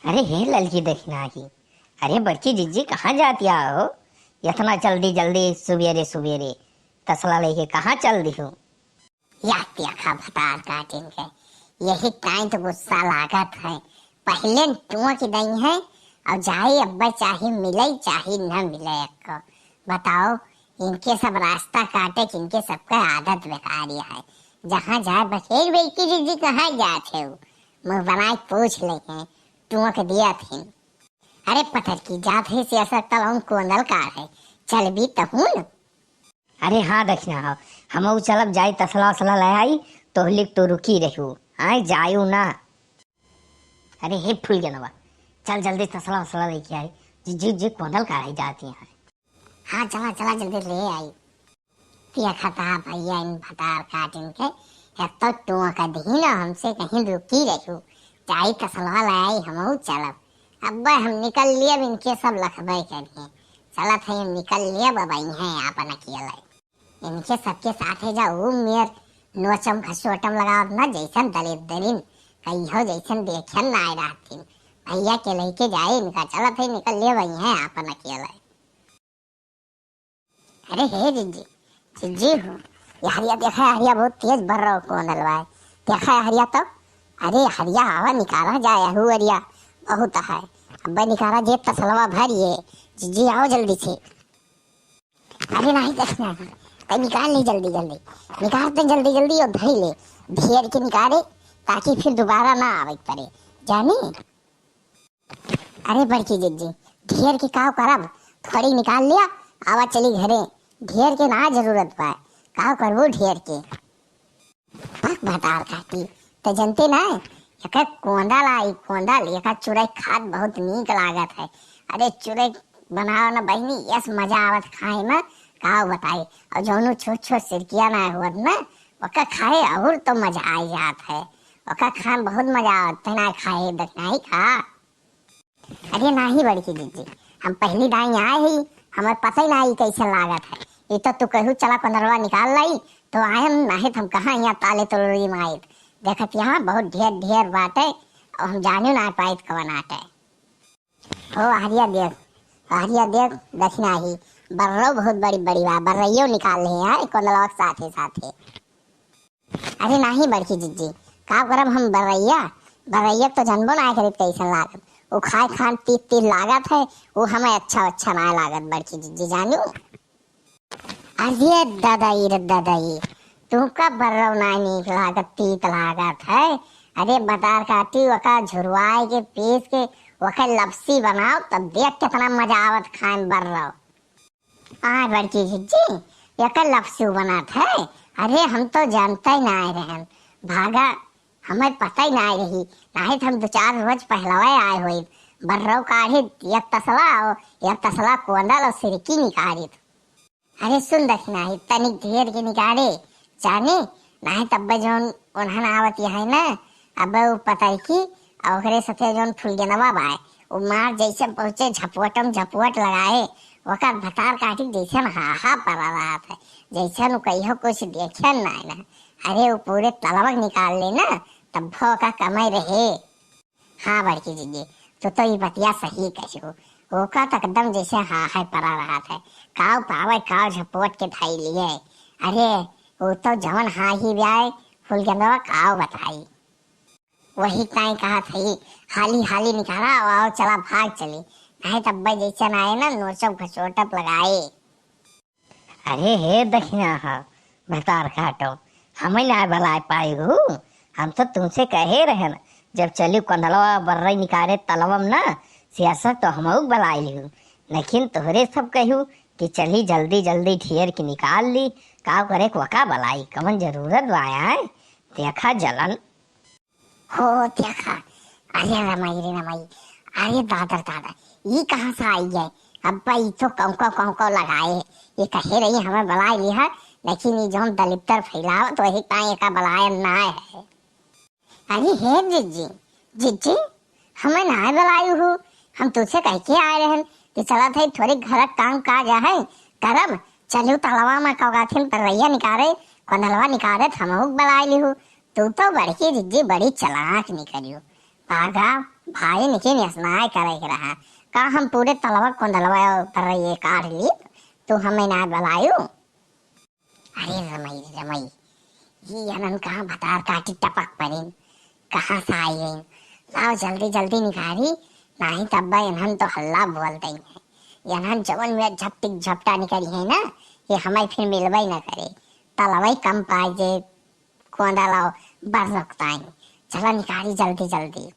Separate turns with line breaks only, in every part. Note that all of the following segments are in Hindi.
अरे हे ललकी दक्षिणा ही। अरे बड़की जिज्जी कहाँ जाती हो? इतना जल्दी जल्दी सुबेरे सुबेरे तसला लेके कहाँ चल दी हो?
या देखा भतार काटिन के यही टाइम तो गुस्सा लागत है। पहले टुआ की दई है और जाए अब्बा चाहे मिले चाहे न मिले को बताओ। इनके सब रास्ता काटे कि इनके सबका आदत बेकारी है। जहाँ जाए बखेर बेटी जिज्जी कहाँ जाते हो? मुँह बनाए पूछ ले हैं टुआ के दिया थी। अरे पत्थर की जात है सियासत तलाउन कोंदल कार है चल भी तो हूँ।
अरे हाँ दक्षिणा हो, हम चलब जाई तसला वसला ले आई तो लिख तो रुकी रहू। हाँ जायू ना। अरे हे फूल गया नवा, चल जल्दी तसला वसला लेके आई। जिज्जी जी कोंदल कार जाती है।
हाँ चला चला जल्दी ले आई। क्या खता भैया इन भतार काटिन के एक तो टुआ का दी ना हमसे कहीं रुकी रहू। चाहे तसलवा लाई हम चलब। अब्बा हम निकल लिए इनके सब लखबई करिए चला थे निकल लिए बाबा हैं आपन अकेले इनके सबके साथे जाऊ मेर नोचम खसोटम लगाव ना जैसन दलित दरिन कहियो जैसन देखन ना आए रहती भैया के लेके जाए इनका चला थे निकल लिए वही हैं आपन अकेले। अरे हे जिज्जी जिज्जी हूँ हरिया देखा हरिया बहुत तेज भर रहा कौन हलवाए देखा हरिया तो। अरे हरिया हवा निकाला जाए हु हरिया बहुत है। अब्बा निकाला जेब तसलवा भरिए जिज्जी आओ जल्दी से। अरे नहीं देखना तो निकाल ले जल्दी जल्दी निकालते जल्दी जल्दी और धरी ले ढेर के निकाले ताकि फिर दोबारा ना आवे पड़े जानी। अरे बड़की जिज्जी ढेर की काव करब थोड़ी निकाल लिया आवा चली घरे ढेर के ना जरूरत पाए काव करबो ढेर के पक भतार काटी तो जनते ना एक कोंदा लाई कोंदा लेका चुरई खाद बहुत नीक लागत है। अरे चुरई बनाओ ना बहनी यस मजा आवत खाए में काव बताई और जौनो छोट छोट सिरकिया ना हुआ ना ओका खाए और तो मजा आ जात है। ओका खाए बहुत मजा आवत है ना खाए नहीं खा। अरे नहीं बड़की जिज्जी हम पहली दाई आए ही हमें पता ही नहीं कैसे लागत है। ये तो तू कहू चला पंद्रहवा निकाल लाई तो आए नहीं हम कहाँ यहाँ ताले तोड़ी में आए देखत यहाँ बहुत ढेर ढेर बाटे और हम जाने ना पाए कवन आटे। ओ हरिया देख दक्षिणा ही बर्रो बहुत बड़ी बड़ी बात बर्रियो निकाल ले हैं कोंदलवा साथे साथे। अरे नहीं बड़की जिज्जी का करब हम बर्रिया तो जनबो ना करीब कैसन लागत वो खाए खान तीत तीत लागत है वो हमें अच्छा ना लागत बड़की जिज्जी जानू। अरे दादाई तुमका बर्रव ना नीक लागत तीत लागत है। अरे बदार काटी वका झुरवाए के पीस के वका लपसी बनाओ तब देख कितना मजा आवत खाए बर्रव। आ बड़की जिज्जी यका लपसी बनात है। अरे हम तो जानता ही ना रहे भागा हमें पता ही ना रही नहीं हम 2-4 रोज पहलवा आए हुए बर्रव काढ़ी एक तसला कोंडल और सिरकी निकाली। अरे सुन दक्षिणा ही तनिक ढेर के निकाले जाने नहीं तब जोन उन्हन आवत है ना अब वो पता है कि ओकरे सथे जोन फुलगनवा बाए वो मार जैसे पहुंचे झपवट लगाए वकर भतार काटी जैसे हाहा पड़ा रहा था जैसे नु कहियो कुछ देखन ना। अरे वो पूरे तलवक निकाल ले ना तब भो का कमाई रहे। हाँ बड़की जिज्जी तो ये बतिया सही कहो ओका तक एकदम जैसे हाहा पड़ा रहा था काव पावे काव झपवट के थाई लिए। अरे वो तो जवन हाँ ही ब्याय फुलगनवा काव बताई वही ताई कहा थी हाली निकाला आओ चला भाग चली नहीं तब जैसे आए ना नोचप घसोटप लगाए।
अरे हे दक्षिणा हो भतार काटो हमें ना भला पाई हूँ। हम तो तुमसे कहे रहे ना जब चली कोंदलवा बर्रई निकाले तलवम ना सियासत तो हम बलाई हूँ लेकिन तोहरे सब कहू कि चली जल्दी जल्दी ढेर की निकाल ली का करे वका बलाई कमन जरूरत आया है देखा जलन
हो देखा। अरे रमाई अरे दादा ये कहाँ से आई है अब्बा ये तो कौको लगाए ये कहे रही हमें बलाई ली है लेकिन ये जो दलितर फैलाव तो वही ताई का बलाय ना है। अरे हे जिज्जी हमें ना बलाई हूँ हम तुझसे कह के आए रहे कि चला थे थोड़ी घर काम काज है करब चलू तलवा में कौगाथिन बर्रैया निकाले कोंदलवा निकाले हम बलाई ली हूँ। तू तो बड़की जिज्जी बड़ी चलाक निकलियो पागा भाई निके निसनाय करे के रहा का हम पूरे तलवा कोंदलवा पर ये काट ली तो हमें ना बलायो। अरे रमई रमई ये अनन कहाँ भतार काटी टपक पड़ीन कहाँ से आई गई। लाओ जल्दी जल्दी निकाली नहीं तब इन्हन तो हल्ला बोलते हैं। इन्हन जवन में झपटिक झपटा निकली है ना ये हमें फिर मिलवाई ना करे तलवाई कम पाए जे कोंदा लाओ बर रखता है। चला निकाली जल्दी जल्दी।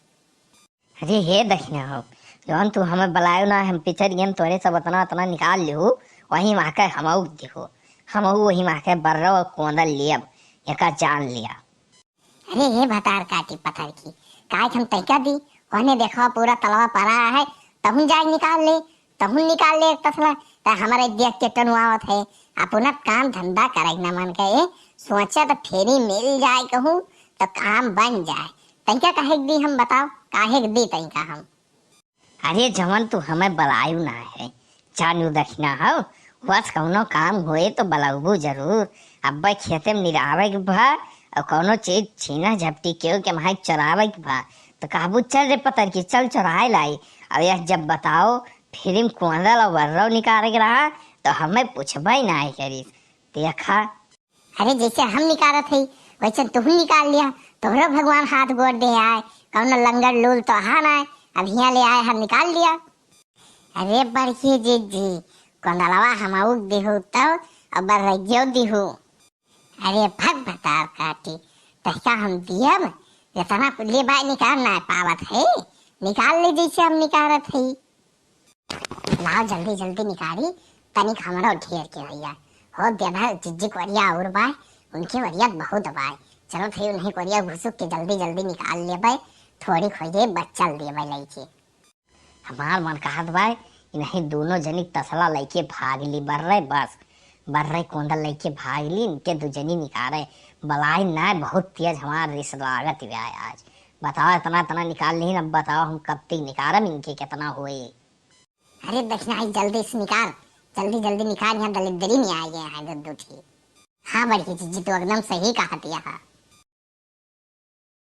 अरे हे दक्षिणा हो जौन तू हमें बुलायो ना हम पिछड़ गए तोरे सब उतना उतना निकाल लियो वही वहाँ के हमऊ देखो हमऊ वही वहाँ के बर्रो और कोंदल लिया एका जान लिया।
अरे ये भतार काटी पत्थर की काय हम तैका दी ओने देखो पूरा तलवा पड़ा है तहुन जाए निकाल ले एक तसला त हमारे देख के टनुआवत है अपना काम धंधा करे ना मन के सोचा तो फेरी मिल जाए कहूँ तो काम बन जाए। तैका काहे दी हम बताओ काहे दी तैका हम।
अरे जवन तू हमें बुलायो ना है जानू दक्षिणा हो बस कौनो काम होए तो बुलाबू जरूर। अब भाई खेते में निरावे के भा और कौनो चीज छीना झपटी के वहाँ चरावे के भा तो कहबू चल रे पतर की चल चराए लाई। अब यह जब बताओ फिर हम कोंदल और वर्रो निकाले के रहा तो हमें पूछबा ही ना है करी देखा।
अरे जैसे हम निकालत है वैसे तुम निकाल लिया तोहरो भगवान हाथ गोड़ दे आए कौनो लंगर लूल तो हा ना अब यहाँ ले आए हम निकाल लिया। अरे बड़की जी कोंदलवा हमाऊ दिहू तब अब बर्रगियो दिहू। अरे भग भतार काटी तहका हम दियब इतना ले बाय निकाल ना पावत है निकाल ले जैसे हम निकालत है। लाओ जल्दी जल्दी निकाली तनिक हमारा ढेर के भैया हो देना जिज्जी कोरिया और बाय उनकी वरियत बहुत बाय चलो फिर उन्हें कोरिया घुसुक के जल्दी जल्दी निकाल ले बाय थोड़ी खोजे बच्चा ले बाय लईके।
हमार मन कहत भाई नहीं दोनों जनी तसला लेके भाग ली बर्रे कोंदल लेके भाग ली इनके दो जनी निकाले बलाई ना बहुत तेज हमार रिस लागत व्याय आज बताओ इतना इतना निकाल ली अब बताओ हम कब तक निकालम इनके कितना हुए।
अरे दक्षिणा जल्दी से निकाल जल्दी जल्दी निकाल यहाँ दलिद्री में आ गए हैं दुद्धू ठीक। हाँ बड़की चीजी तो एकदम सही कहा दिया है।